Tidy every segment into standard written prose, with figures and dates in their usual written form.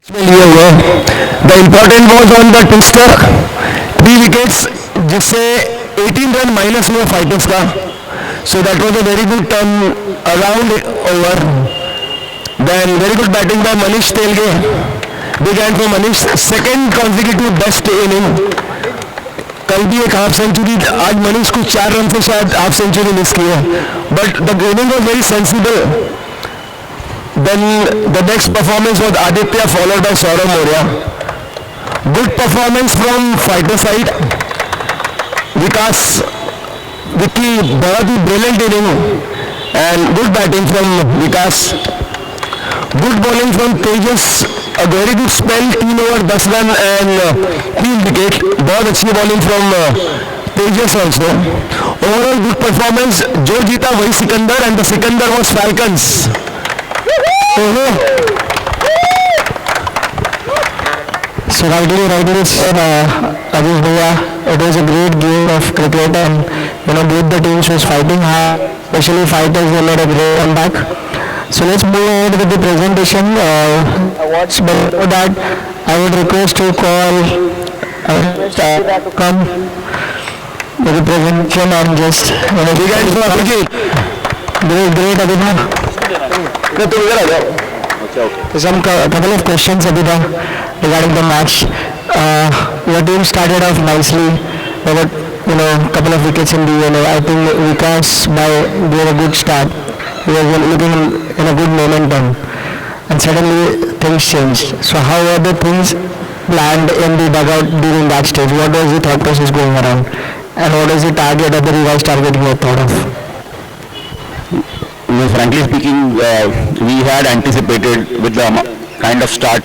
इसमें लिए हुए the important was on the twister 3 wickets जिससे 18 रन माइनस हुए फाइटर्स का. So that was a very good turn around over. Then very good batting by Manish Telge. Big hand for Manish. Second consecutive best inning. कल भी एक half century. आज मनीष को 4 run से शायद हाफ सेंचुरी मिस की है. But the inning was very sensible. Then the next performance was Aditya followed by Saurav Moria. Good performance from fighter side. Vikas, Vicky, बहुत ही brilliant inning and good batting from Vikas. Good bowling from Tejas. A very good spell, 3 over 10 run and 3 wicket. बहुत अच्छी bowling from Tejas also. Overall good performance. जो जीता वही Sikandar and the Sikandar was Falcons. So rightly said, Ajit Bhaiya, it was a great game of cricket and both the teams was fighting hard, especially fighters they made a great comeback. So let's move ahead with the presentation. What's before that, I would request to call come with the presentation and just great Abhinav. Some couple of questions Abhinav regarding the match. Your team started off nicely. There were couple of wickets in the I think Vikas gave a good start. He was looking in a good momentum, and suddenly things changed. So how were the things planned in the dugout during that stage? What was the thought process going around, and what was the target, other revised target you had thought of? No, frankly speaking, we had anticipated with the kind of start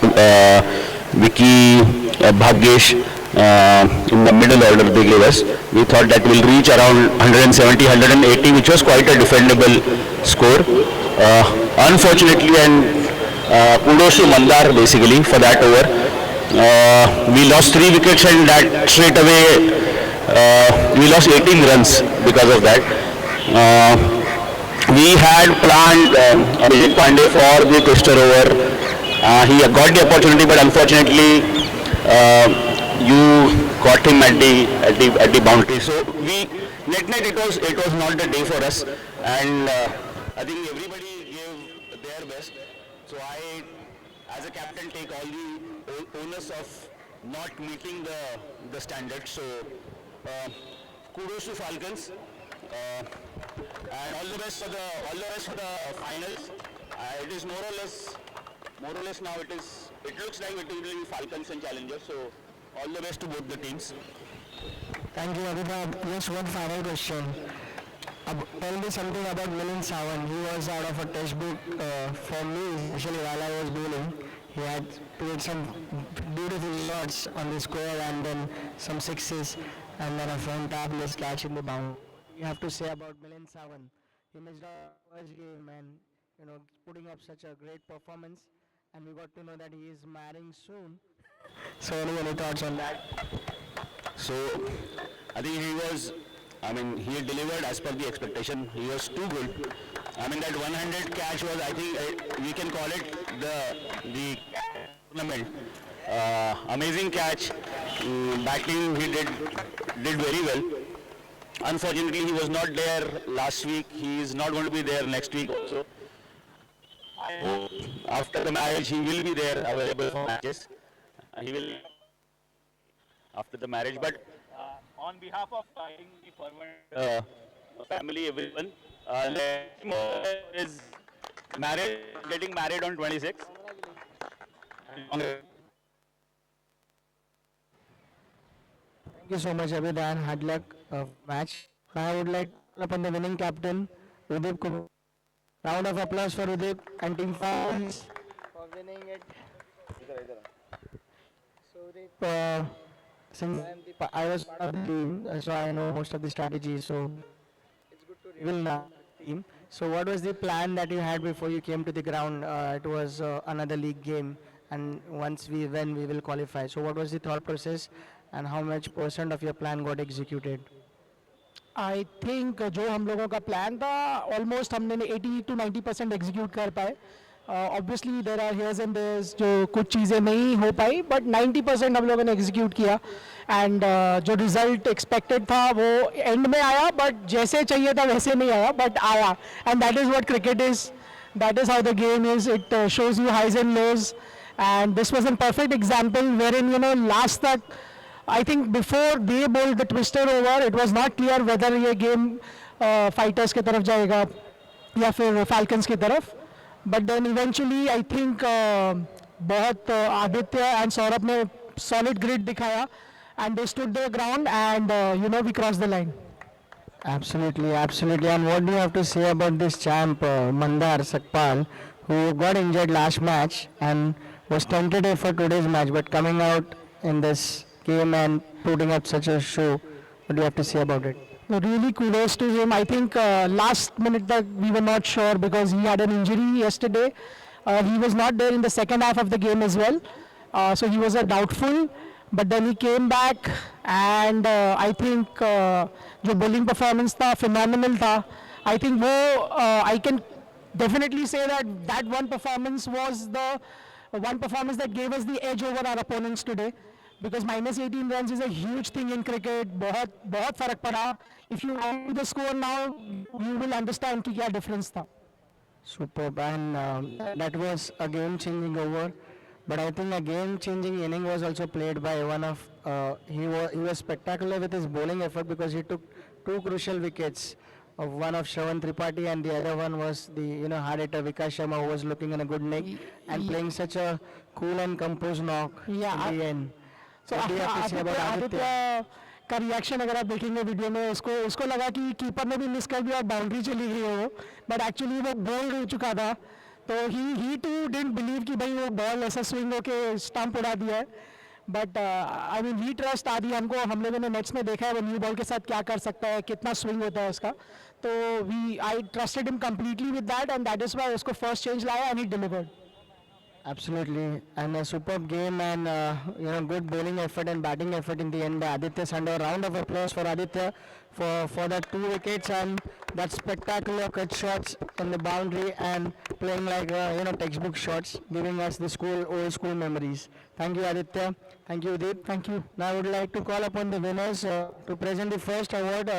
Vicky, Bhagyesh in the middle order they gave us. We thought that we'll reach around 170, 180, which was quite a defendable score. Unfortunately, and kudos to Mandar basically for that over. We lost 3 wickets and that straight away we lost 18 runs because of that. We had planned Abhijit Pandey for the twister over. He got the opportunity, but unfortunately you caught him at the boundary. So net it was not the day for us, and I think everybody gave their best. So I, as a captain, take all the onus of not meeting the standards. So kudos to Falcons. And all the best for the finals. It is more or less now. It looks like it will be Falcons and Challengers. So all the best to both the teams. Thank you, Abhinav. Just one final question. Tell me something about Milind Sawan. He was out of a textbook for me, especially while I was bowling. He had played some beautiful shots on the square and then some sixes and then a fabulous catch in the bound. You have to say about Milind Sawan. He missed our first game and putting up such a great performance, and we got to know that he is marrying soon. So any thoughts on that? So I think he delivered as per the expectation. He was too good. That one-handed catch was, I think we can call it the tournament. Amazing catch. Batting he did very well. Unfortunately, he was not there last week. He is not going to be there next week also. After the marriage, he will be there available for matches. He will after the marriage. But on behalf of the Parvan family, everyone, is getting married on 26th. Thank you so much, Abhid, and hard luck match. I would like to call upon the winning captain, Udip Kumar. Round of applause for Udip and Team Fans for winning it. So Udip, since I was part of the team, so I know most of the strategies. So it's good to reveal now the team. So what was the plan that you had before you came to the ground? It was another league game, and once we win, we will qualify. So what was the thought process, and how much % of your plan got executed? I think जो हम लोगों का plan था almost हमने 80 to 90% execute कर पाए. Obviously there are here's and there's जो कुछ चीज़ें नहीं हो पाई, बट 90% हम लोगों ने एग्जीक्यूट किया एंड जो रिजल्ट एक्सपेक्टेड था वो एंड में आया, बट जैसे चाहिए था वैसे नहीं आया, बट आया. And that is what cricket is, that is how the game is. It shows you highs and lows, and this was a perfect example wherein, you know, last तक I think before they bowled the twister over, it was not clear whether ये game fighters की तरफ जाएगा या फिर Falcons की तरफ. But then eventually I think बहुत आदित्य and सौरभ ने solid grit दिखाया and they stood their ground and you know, we crossed the line. Absolutely, absolutely. And what do you have to say about this champ, Mandar Sakpal, who got injured last match and was tentative for today's match, but coming out in this game and putting up such a show? What do you have to say about it? Really kudos to him. I think last minute that we were not sure because he had an injury yesterday. He was not there in the second half of the game as well. So he was a doubtful. But then he came back and I think जो bowling performance था phenomenal था. I think वो I can definitely say that that one performance was the one performance that gave us the edge over our opponents today. Because minus 18 runs is a huge thing in cricket. बहुत बहुत फर्क पड़ा. If you add the score now, you will understand कि क्या difference था. Superb, and that was a game-changing over. But I think a game-changing inning was also played by one of he was spectacular with his bowling effort because he took two crucial wickets. Of one of Shravan Tripathi and the other one was the hard hitter Vikas Sharma, who was looking in a good nick and playing such a cool and composed knock Yeah, in the end. So What do you have to say about Aditya? का reaction अगर आप देखेंगे video में, उसको लगा कि keeper ने भी मिस कर दिया और बाउंड्री चली गई है वो, बट एक्चुअली वो बोल्ड हो चुका था. तो ही टू डिडंट बिलीव कि भाई वो बॉल ऐसा स्विंग होके स्टंप उड़ा दिया है. But I mean we trust Adi. हम लोगों ने नेट्स में देखा है वो न्यू बॉल के साथ क्या कर सकता है, कितना स्विंग होता है उसका. तो I trusted him completely with that and that is why उसको फर्स्ट चेंज लाया and he delivered. Absolutely, and a superb game and good bowling effort and batting effort in the end by Aditya Sandhu. A round of applause for Aditya for that 2 wickets and that spectacular cut shots in the boundary and playing like textbook shots, giving us the old school memories. Thank you, Aditya. Thank you, Deep. Thank you. Now I would like to call upon the winners to present the first award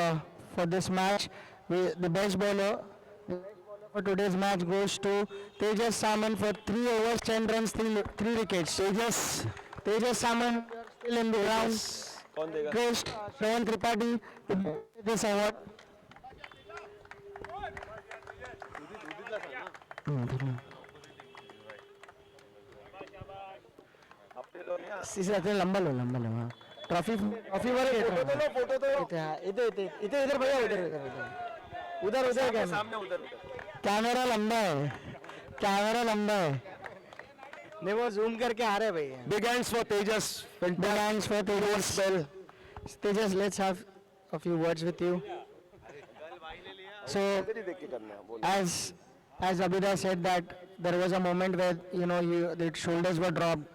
for this match. The best bowler for today's match goes to Tejas Saman for 3 overs, 10 runs, 3 wickets. Tejas Saman still in the ground. Goes to Shravan Tripathi to get this award. लंबा लो हाँ. Trophy वर इधर भैया उधर camera लंबा है. नहीं वो zoom करके आ रहे भैया. Big hands for Tejas. Big hands for Tejas. Well, Tejas, let's have a few words with you. So, as Abhida said that there was a moment where the shoulders were dropped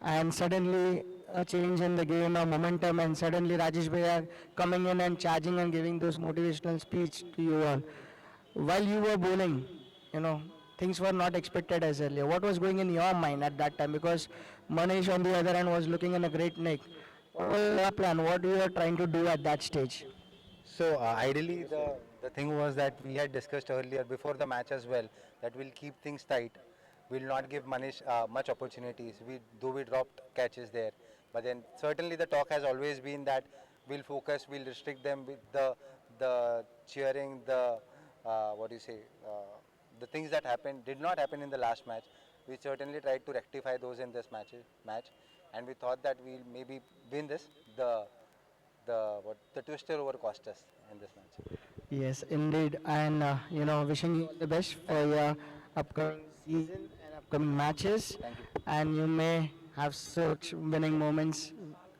and suddenly a change in the game, a momentum, and suddenly Rajesh Bhaiya coming in and charging and giving those motivational speech to you all. While you were bowling, things were not expected as earlier. What was going in your mind at that time? Because Manish on the other hand was looking in a great nick. What was your plan? What you were trying to do at that stage? So ideally the thing was that we had discussed earlier before the match as well that we'll keep things tight. We'll not give Manish much opportunities. Though we dropped catches there, but then certainly the talk has always been that we'll focus, we'll restrict them with the cheering, the the things that did not happen in the last match. We certainly tried to rectify those in this match, and we thought that we'll maybe win this. The twister over cost us in this match. Yes, indeed, and wishing you the best for your upcoming season and upcoming matches. Thank you. And you may have such winning moments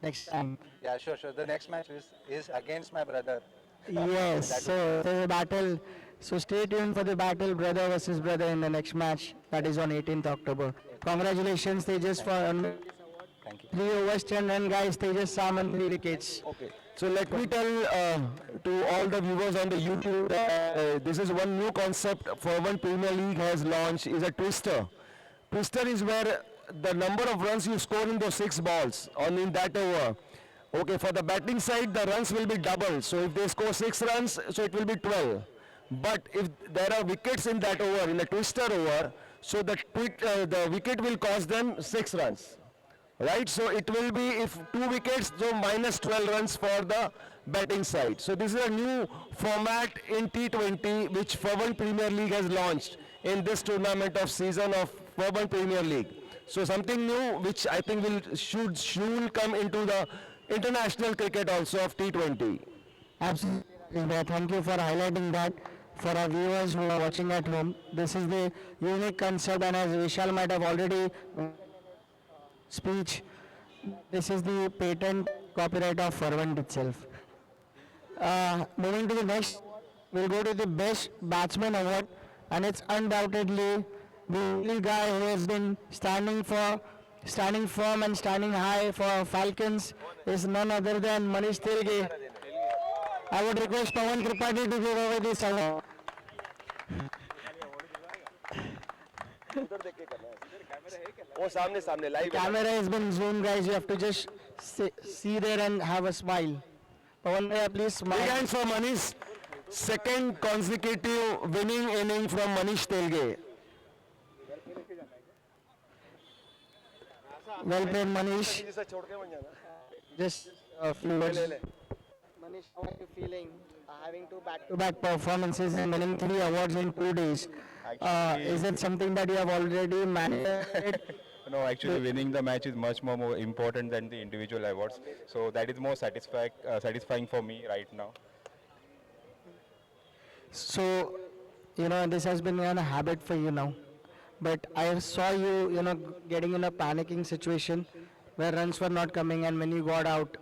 next time. Yeah, sure. The next match is against my brother. Yes, so the battle. So stay tuned for the battle, brother versus brother, in the next match. That is on 18th October. Congratulations, Tejas, for Thank you. 3 overs, 10 run, guys. Tejas Saman, 3 wickets. Okay. So let me tell to all the viewers on the YouTube that this is one new concept Forward Premier League has launched, is a twister. Twister is where the number of runs you score in those 6 balls on in that over. Okay, for the batting side, the runs will be double. So if they score 6 runs, so it will be 12. But if there are wickets in that over, in a twister over, so the wicket will cost them 6 runs. Right? So it will be, if 2 wickets, so minus 12 runs for the batting side. So this is a new format in T20 which Furban Premier League has launched in this tournament of season of Furban Premier League. So something new which I think should soon come into the international cricket also of T20. Absolutely. Rajendra. Thank you for highlighting that for our viewers who are watching at home. This is the unique concept, and as Vishal might have already speech, this is the patent copyright of Furban itself. Moving to the next, we'll go to the best batsman award, and it's undoubtedly the only guy who has been standing firm and standing high for Falcons is none other than Manish Telge. I would request Pawan Tripathi to give away this award. वो सामने live Camera has been zoomed, guys. You have to just see there and have a smile. Pawan bhaiya, please Big smile. hands for Manish. Second consecutive winning inning from Manish Telge. Well played, Manish. Just a few words. Manish, how are you feeling? Having 2 back-to-back performances and winning 3 awards in 2 days. Is it something that you have already managed? No, actually winning the match is much more important than the individual awards. So that is more satisfying for me right now. So, this has been a habit for you now. But I saw you, getting in a panicking situation where runs were not coming, and when you got out,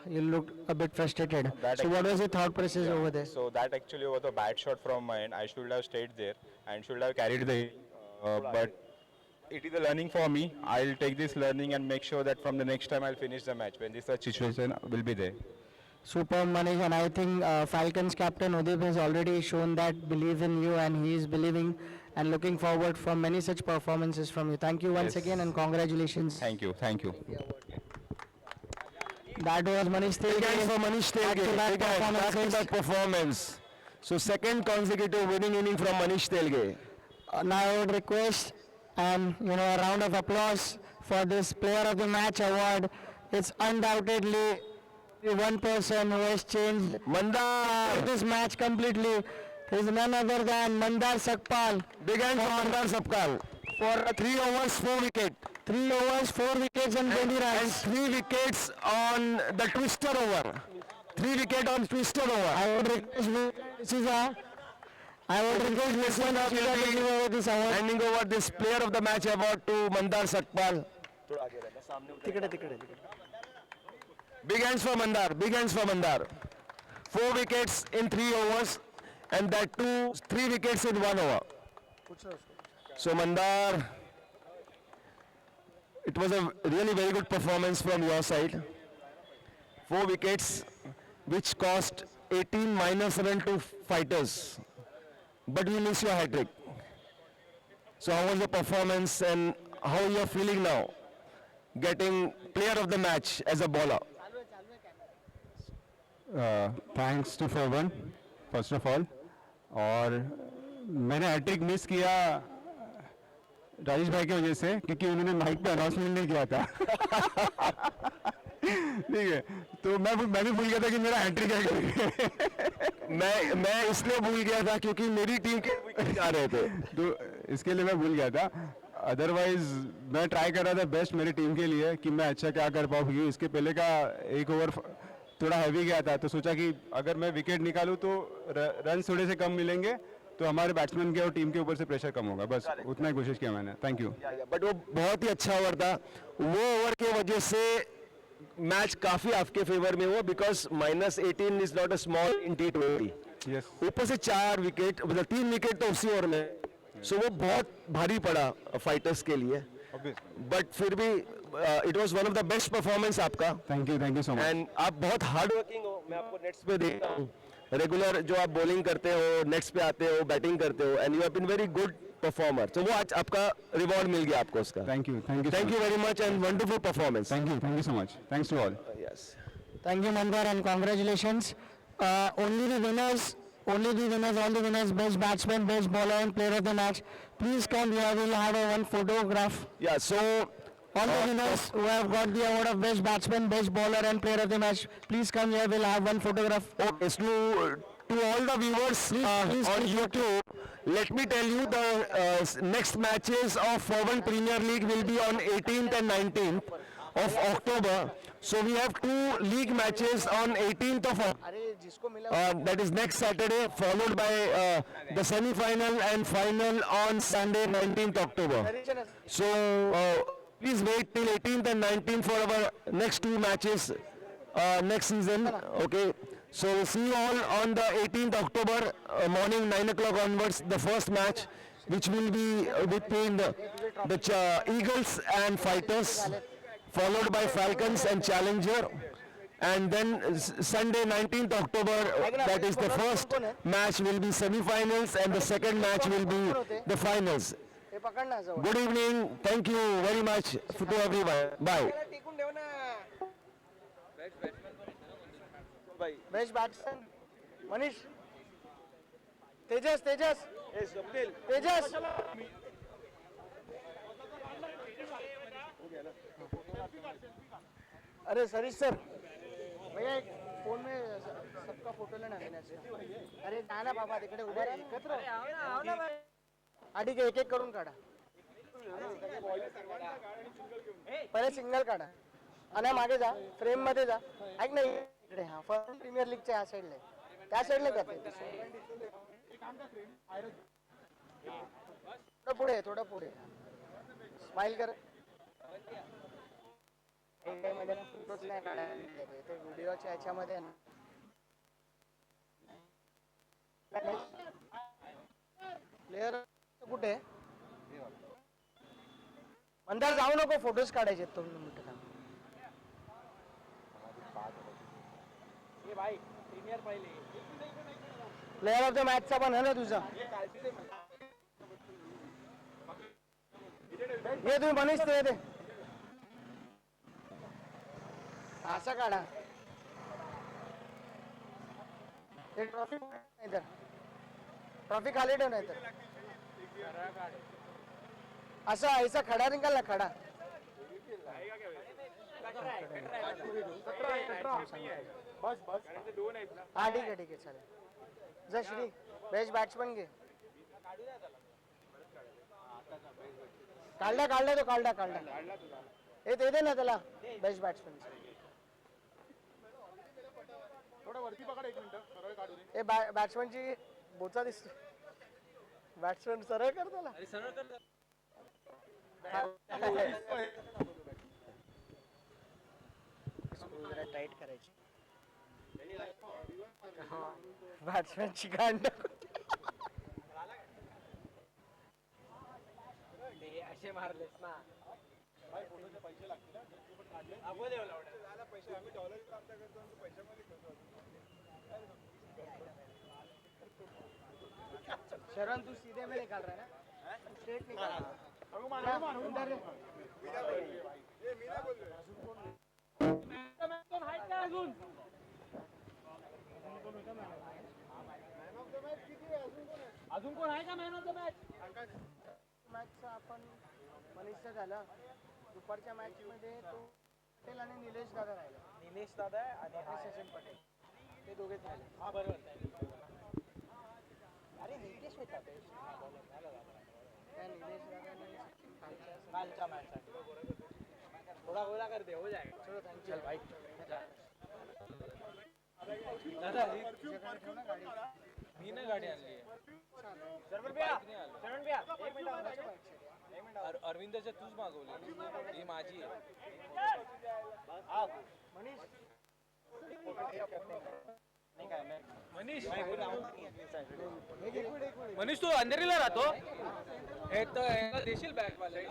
you looked a bit frustrated. That So what was the thought process over there? So that actually was a bad shot from my end. I should have stayed there and should have carried the but it is a learning for me. I'll take this learning and make sure that from the next time I'll finish the match when this such situation will be there. Super, Manish, and I think Falcons captain Udip has already shown that belief in you, and he is believing and looking forward for many such performances from you. Thank you once Yes. again, and congratulations. Thank you. Thank you. That was Manish Big hands for Telge. Manish Telge. Back-to-back Big hands, performances. back-to-back performance. So second consecutive winning inning from Manish Telge. Now I would request and a round of applause for this Player of the Match award. It's undoubtedly the one person who has changed Mandar. this match completely. Is none other than Mandar Sakpal. Big hands for Mandar Sapkal. For 3 overs, 4 wicket. 3 overs, 4 wickets and 20 And runs. 3 wickets on the twister over. 3 wicket on twister over. I would request D'Souza. I would request Nissan to give away this award. Handing over this player of the match award to Mandar Sakpal. Big hands for Mandar. Big hands for Mandar. 4 wickets in 3 overs, and that 3 wickets in 1 over. So Mandar, it was a really very good performance from your side. 4 wickets, which cost 18 minus run to fighters. But we miss your hat-trick. So how was the performance and how you are feeling now? Getting player of the match as a bowler. Thanks to फॉरवन first of all, और मैंने hat trick miss किया राजेश भाई की वजह से, क्योंकि उन्होंने माइक पे अनाउंसमेंट नहीं किया था। ठीक है, तो मैं भी भूल गया था कि मेरा हैट्रिक है। मैं इसलिए भूल गया था क्योंकि मेरी टीम के wicket जा रहे थे। तो इसके लिए मैं भूल गया था। अदरवाइज मैं ट्राई कर रहा था बेस्ट मेरी टीम के लिए कि मैं अच्छा क्या कर पाऊँ, क्योंकि इसके पहले का एक ओवर थोड़ा हैवी गया था, तो सोचा कि अगर मैं विकेट निकालूं तो रन थोड़े से कम मिलेंगे, तो हमारे बैट्समैन के और टीम के ऊपर से प्रेशर कम होगा। बस उतना ही कोशिश किया मैंने। Thank you. बट वो बहुत ही अच्छा ओवर था। वो ओवर की वजह से मैच काफी आपके फेवर में हुआ, because -18 is not a small in T20। Yes, ऊपर से 4 विकेट, मतलब 3 विकेट तो उसी ओवर में, सो वो बहुत भारी पड़ा फाइटर्स के लिए। बट फिर भी it was one of the best performance आपका। Thank you so much. And आप बहुत हार्ड वर्किंग हो, मैं आपको नेट्स पे देखता हूँ रेगुलर, जो आप बॉलिंग करते हो, नेट्स पे आते हो, बैटिंग करते हो, and you have been very good performer, तो वो आज आपका रिवॉर्ड मिल गया आपको उसका. Thank you very much and wonderful performance. Thank you so much. Thanks to all. Yes. Thank you, Mandar, and congratulations. Only the winners, all the winners, best batsman, best bowler, and player of the match. Please come here. We'll have one photograph. Yeah, so All the winners who have got the award of best batsman, best bowler, and player of the match. Please come here. We'll have one photograph. okay, so to all the viewers on YouTube, let me tell you the next matches of Foreign Premier League will be on 18th and 19th of October. So we have 2 league matches on 18th of that is next Saturday, followed by the semi-final and final on Sunday 19th October. So please wait till 18th and 19th for our next 2 matches next season. Okay. So we'll see you all on the 18th October morning 9 o'clock onwards. The first match, which will be between the Eagles and Fighters, followed by Falcons and Challenger. And then Sunday 19th October, that is the first match will be semi-finals and the second match will be the finals. Good evening. Thank you very much to everyone. Bye. Best batsman, Manish. Tejas. अरे Shirish sir, भैया एक phone में सबका photo लेना है match का. अरे ना बाबा तिकडे उभा राहा एकत्र. हा ठीक आहे, एक एक करून काढा. पहिले सिंगल काढा आणि मागे जा, फ्रेम मध्ये जा. ऐक ना इकडे, हा फर्स्ट प्रीमियर लीगच्या या साईडला, त्या साईडला जाते. थोडं पुढे स्माइल कर. फोटोच नाही काढायला ते व्हिडिओच्या याच्यामध्ये ना. प्लेयर कुठे मंदार, जाऊ नको, फोटोज काढायचे 2 मिनिटं थांब. प्लेयर ऑफ द मॅचचा पण आहे ना तुझा. ये तुम्ही मनीष ते असा काढा. ते ट्रॉफी नाही तर ट्रॉफी खाली ठेव, नाही तर असा ऐसा खडा निघाल ना, खडा. हा ठीक आहे चालेल. जा श्री, बेस्ट बॅट्समन घे. काढला तो काढला. हे दे ना त्याला बेस्ट बॅट्समन. हे बॅट्समनची बोचा दिसतो. बॅट्समन सरळ कर त्याला. टाईट करायची बॅट्समनची गांड. असे मारलेस ना. शरण तू सीधे में निकाल रहा है ना, स्ट्रेट निकाल. अजून कोण आहे का मॅन ऑफ द मॅच? मॅचचा आपण मनीषचा झाला. दुपारच्या मॅच मध्ये तो पटेल आणि निलेश दादा राहिला. निलेश दादा आणि सचिन पटेल ते दोघेच राहिले. हा बरोबर. अरे निलेश होता त्या निलेश दादाने कालच्या मॅच थोडा गोला कर दे, हो जाएगा. चलो थैंक यू भाई. दादा मी ना गाडी आणली आहे. अरविंदच्या तूच मागवली, ही माझी आहे. मनीष तू अंधेरीला राहतो. हे तर देशील बॅग वाले.